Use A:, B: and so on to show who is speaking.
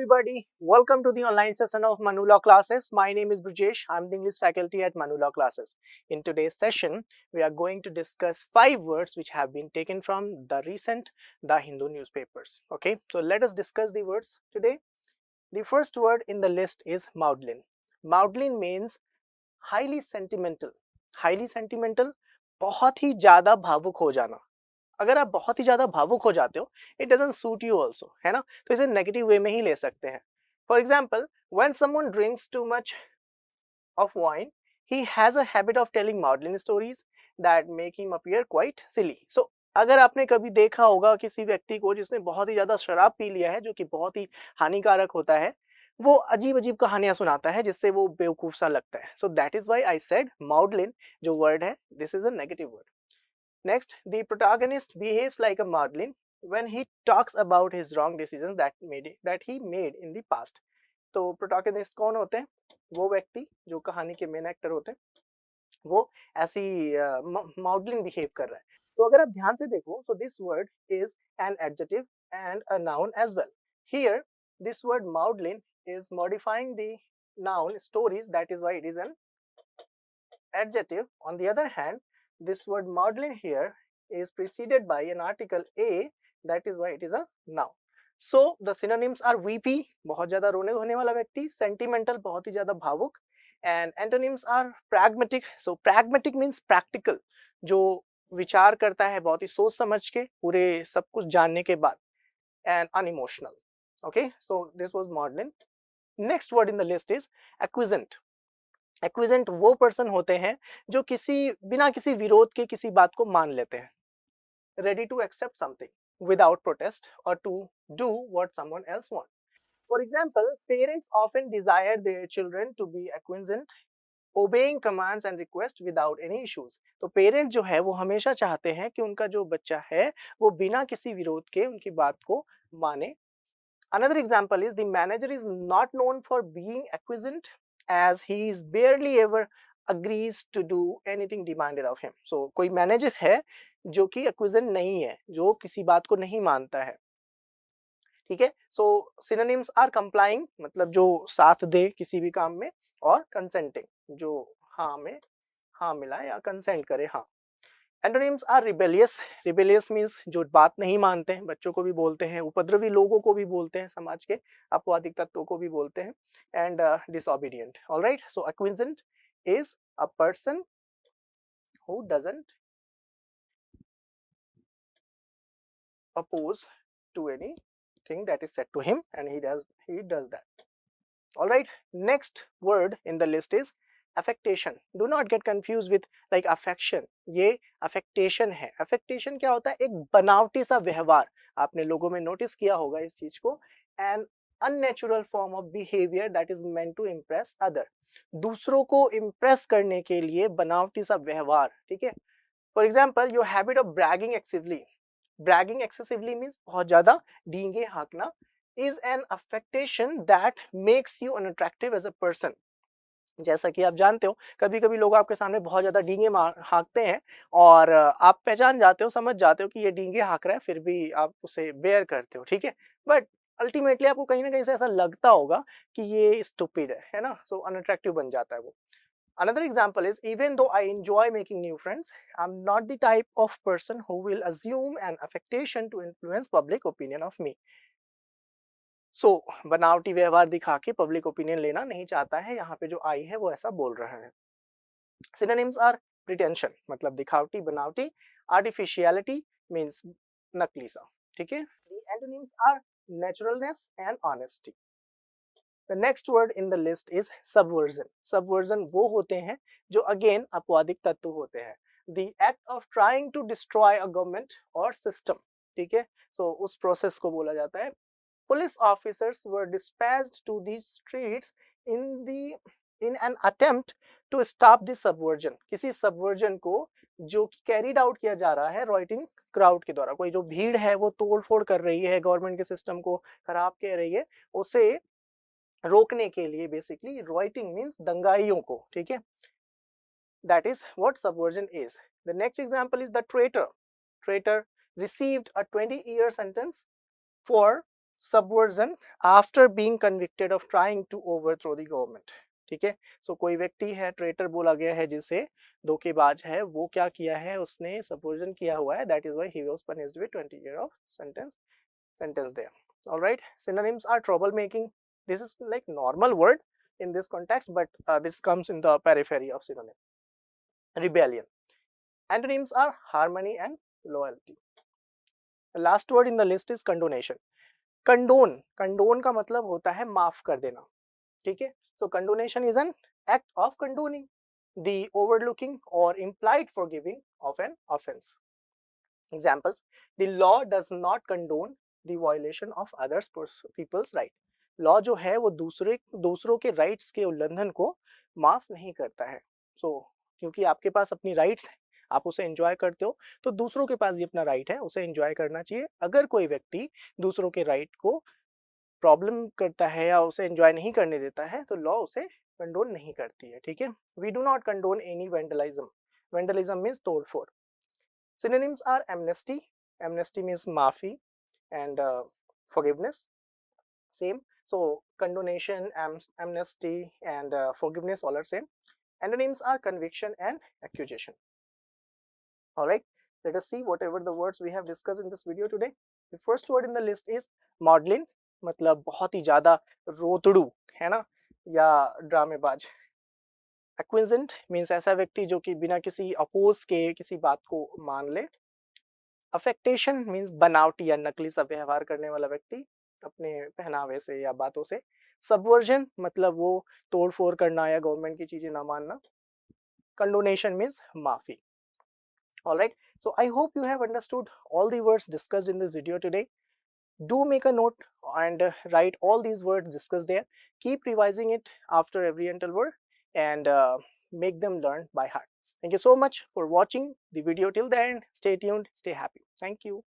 A: everybody, welcome to the online session of Manu Law classes. My name is Brijesh. I'm the English faculty at Manu Law classes. In today's session, we are going to discuss 5 words which have been taken from the recent The Hindu newspapers. Okay, so let us discuss the words today. The first word in the list is maudlin. Maudlin means highly sentimental. Highly sentimental, बहुत ही ज़्यादा भावुक हो जाना. अगर आप बहुत ही ज्यादा भावुक हो जाते हो, it doesn't suit you also, है ना. तो इसे नेगेटिव वे में ही ले सकते हैं. For example, when someone drinks too much of wine, he has a habit of telling maudlin stories that make him appear quite silly. So अगर आपने कभी देखा होगा किसी व्यक्ति को जिसने बहुत ही ज्यादा शराब पी लिया है, जो कि बहुत ही हानिकारक होता है, वो अजीब अजीब कहानियां सुनाता है जिससे वो बेवकूफ सा लगता है. So that is why I said maudlin जो वर्ड है, this is a negative word. Next, the protagonist behaves like a maudlin when he talks about his wrong decisions that he made in the past. तो protagonist कौन होते हैं? वो व्यक्ति जो कहानी के मेन एक्टर होते हैं, वो ऐसी maudlin बिहेव कर रहा है. तो अगर आप ध्यान से देखो, so this word is an adjective and a noun as well. Here, this word maudlin is modifying the noun stories, that is why it is an adjective. On the other hand, this word maudlin here is preceded by an article a, that is why it is a noun. So the synonyms are weepy, बहुत ज्यादा रोने धोने वाला व्यक्ति, sentimental, बहुत ही ज्यादा भावुक, and antonyms are pragmatic. So pragmatic means practical, जो विचार करता है बहुत ही सोच समझ के, पूरे सब कुछ जानने के बाद, and unemotional. Okay, so this was maudlin. Next word in the list is acquiescent. एक्विजेंट वो पर्सन होते हैं जो बिना किसी विरोध के किसी बात को मान लेते हैं. Ready to accept something without protest or to do what someone else want. For example, parents often desire their children to be acquiescent, obeying commands and request without any issues. तो पेरेंट जो है वो हमेशा चाहते हैं कि उनका जो बच्चा है वो बिना किसी विरोध के उनकी बात को माने. Another example is the manager is not known for being acquiescent as he is barely ever agrees to do anything demanded of him. So कोई मैनेजर है जो कि acquiescent नहीं है, जो किसी बात को नहीं मानता है. ठीक है. So synonyms are complying, मतलब जो साथ दे किसी भी काम में, और consenting, जो हाँ में हाँ मिलाए या consent करे. हाँ. Antonyms are rebellious. Rebellious means जो बात नहीं मानते हैं, बच्चों को भी बोलते हैं, उपद्रवी लोगों को भी बोलते हैं, समाज के अपवादिक तत्वों को भी बोलते हैं, and disobedient. All right. So acquiescent is a person who doesn't oppose to anything that is said to him, and he does that. All right. Next word in the list is affectation. Do not get confused with like affection. ये affectation है. affectation क्या होता है? एक बनावटी सा व्यवहार. आपने लोगों में नोटिस किया होगा इस चीज को. An unnatural form of behavior that is meant to impress other. दूसरों को impress करने के लिए बनावटी सा व्यवहार. ठीक है. For example, your habit of bragging excessively. Bragging excessively means बहुत ज्यादा डींगे हाँकना is an affectation that makes you unattractive as a person. जैसा कि आप जानते हो, कभी कभी लोग आपके सामने बहुत ज्यादा डींगे हाँकते हैं और आप पहचान जाते हो, समझ जाते हो कि ये डींगे हाँक रहा है, फिर भी आप उसे बेयर करते हो. ठीक है. बट अल्टीमेटली आपको कहीं ना कहीं से ऐसा लगता होगा कि ये स्टूपिड है ना. सो अनअट्रैक्टिव बन जाता है वो. Another example is, even though I enjoy making new friends, I'm not the type of person who will assume an affectation to influence public opinion of me. So बनावटी व्यवहार दिखा के पब्लिक ओपिनियन लेना नहीं चाहता है. यहाँ पे जो आई है वो ऐसा बोल रहा है. Synonyms are pretension, मतलब दिखावटी, बनावटी. Artificiality means नकली सा. ठीक है. The antonyms are naturalness and honesty. The next word in the list is subversion. Subversion वो होते हैं जो again अपवादिक तत्व होते हैं. The act of trying to destroy a government or system. ठीक है. So उस process को बोला जाता है. Police officers were dispatched to the streets in an attempt to stop the subversion. किसी subversion को जो carried out किया जा रहा है rioting crowd के द्वारा, कोई जो भीड़ है वो तोड़ फोड़ कर रही है, गवर्नमेंट के सिस्टम को खराब कर रही है, उसे रोकने के लिए बेसिकली rioting means दंगाइयों को. ठीक है. That is what subversion is. The next example is the traitor. Traitor received a 20-year sentence for subversion after being convicted of trying to overthrow the government. ठीक है, सो कोई व्यक्ति है ट्रेटर बोला गया है, जिसे धोखेबाज है, वो क्या किया है, उसने सबवर्जन किया हुआ है, that is why he was punished with 20 years of sentence there. All right, synonyms are troublemaking. This is like normal word in this context, but this comes in the periphery of synonym. Rebellion. Antonyms are harmony and loyalty. The last word in the list is condonation. Condone का मतलब होता है माफ कर देना, ठीक है. So condonation is an act of condoning the overlooking or implied forgiving of an offense. Examples: the law does not condone the violation of others people's right. Law जो है वो दूसरों के राइट्स के उल्लंघन को माफ नहीं करता है. सो क्योंकि आपके पास अपनी राइट्स है, आप उसे एंजॉय करते हो, तो दूसरों के पास भी अपना राइट है, उसे एंजॉय करना चाहिए. अगर कोई व्यक्ति दूसरों के राइट को प्रॉब्लम करता है या उसे एंजॉय नहीं करने देता है, तो लॉ उसे कंडोन नहीं करती है, ठीक है. We do not condone any vandalism. Vandalism means तोड़फोड़. Synonyms are amnesty. Amnesty means maafi and forgiveness. Same. So condonation, amnesty, and forgiveness all are same. Antonyms are conviction and accusation. All right. Let us see whatever the words we have discussed in this video today. The first word in the list is maudlin. मतलब बहुत ही ज्यादा रोतड़ू है ना, या ड्रामेबाज. एक्विजेंट means ऐसा व्यक्ति जो कि बिना किसी अपोज के किसी बात को मान ले. अफेक्टेशन मीन्स बनावटी या नकली सा व्यवहार करने वाला व्यक्ति अपने पहनावे से या बातों से. सबवर्जन मतलब वो तोड़फोड़ करना या गवर्नमेंट की चीजें ना मानना. कंडोनेशन मीन्स माफी. All right, so I hope you have understood all the words discussed in this video today. Do make a note and write all these words discussed there. Keep revising it after every interval and make them learn by heart. Thank you so much for watching the video till the end. Stay tuned, stay happy. Thank you.